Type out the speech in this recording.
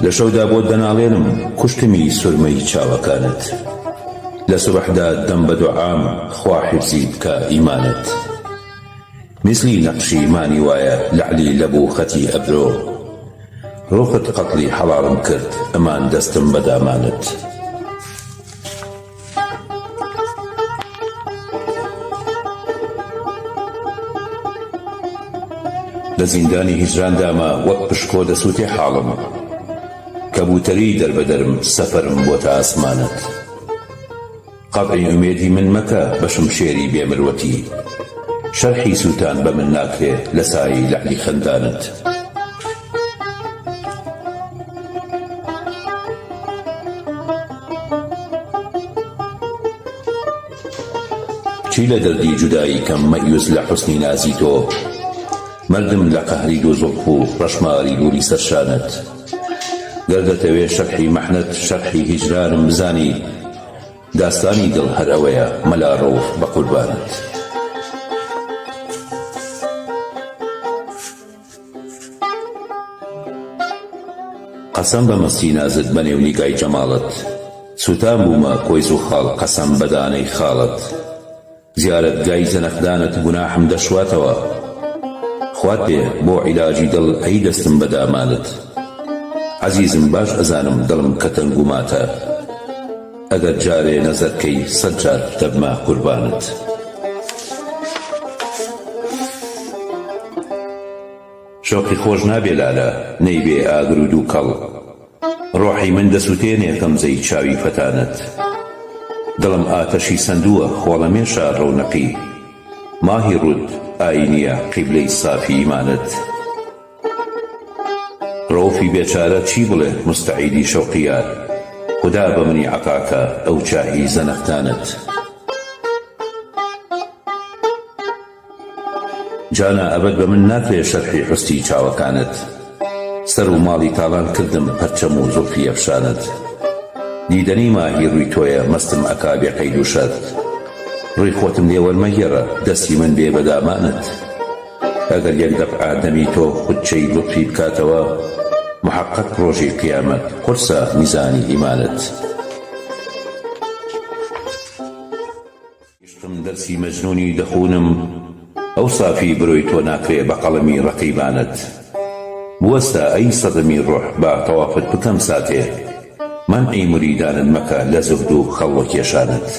لە شەودا بۆ دەناڵێنم کوشتمی سورمەی چاوەکانت لە سوبحدا دەم بە دوعام خوا حیفزی بکە ئیمانت مثلی نەقشی ئیمانی وایە لەعلی لەبوو خەتی ئەبرۆ ڕۆخت قەتڵی حەڵاڵم کرد ئەمان دەستم بە دامانت لە زیندانی هیجرانداما وەک پشکۆ دەسووتێ حاڵم کەبوتەری دەربەدەرم سەفەرم بۆ تا ئاسمانت قەتعی ئومێدی من مەکە بە شمشێری بێمروەتی شەرحی سووتان بە من ناکرێ لە سایی لەعلی خەندانت چی لە دەردی جودایی کەم مەیوز لە حوسنی نازی تۆ مردم لە قەهری دۆزۆق و ڕەشماری دووری سەرشانت گەر دەتەوێ شەرحی مەحنەت شەرحی هیجرانم بزانی داستانی دڵ هەر ئەوەیە مەلا ڕەوف بە قوربانت قەسەم بە مەستی نازت بە نێو نیگای جەماڵت سووتان بوومە کۆیز و خاڵ قەسەم بە دانەی خاڵت زیارەتگای زەنەخدانت گوناحم دەشواتەوە خوات بێ بۆ عیلاجی دڵ ئەی دەستم بە دامانت عەزیزم باش ئەزانم دڵم کە تەنگ و ماتە ئەگەر جارێ نەزەرکەی سەد جار دەبمە قوربانت شۆقی خۆش نابێ لالە نەیبێ ئاگر و دووکەڵ ڕۆحی من دەسووتێنێ غەمزەی چاوی فەتانت دڵم ئاتەشی سندووە خۆڵەمێشە ڕەونەقی ماهی ڕوود ئاینیە قیبلەی سافی ئیمانت ڕۆفی بێچارە چی بڵێ مستەعیدی شەوقیار خدا بە منی عەتاکە ئەو چاهی زەنەختانت جانا ئەبەد بە من ناکرێ شەرحی حوستی چاوەکانت سەر و ماڵی تاڵان کردم پەرچەم و زوڵفی ئەفشانت دیدەنی ماهی ڕووی تۆیە مەستم ئەکا بێ قەید و شەرت ڕووی خۆتم لێ وەرمەگێڕە دەستی من بێ بە دامانت ئەگەر یەک دەفعە دەمی تۆ خوچەی لوتفی بکاتەوە محەقەق ڕۆژی قیامەت قورسە میزانی ئیمانت عشقم دەرسی مەجنوونی دەخوونم ئەو سافی بڕۆی تۆ ناکرێ بە قەڵەمی ڕەقیبانت بوەستە ئەی سەدەمی ڕۆح با تەوافت بکەم ساتێ مەنعی موریدانت مەکە لە زوهد و خەڵوە کێشانت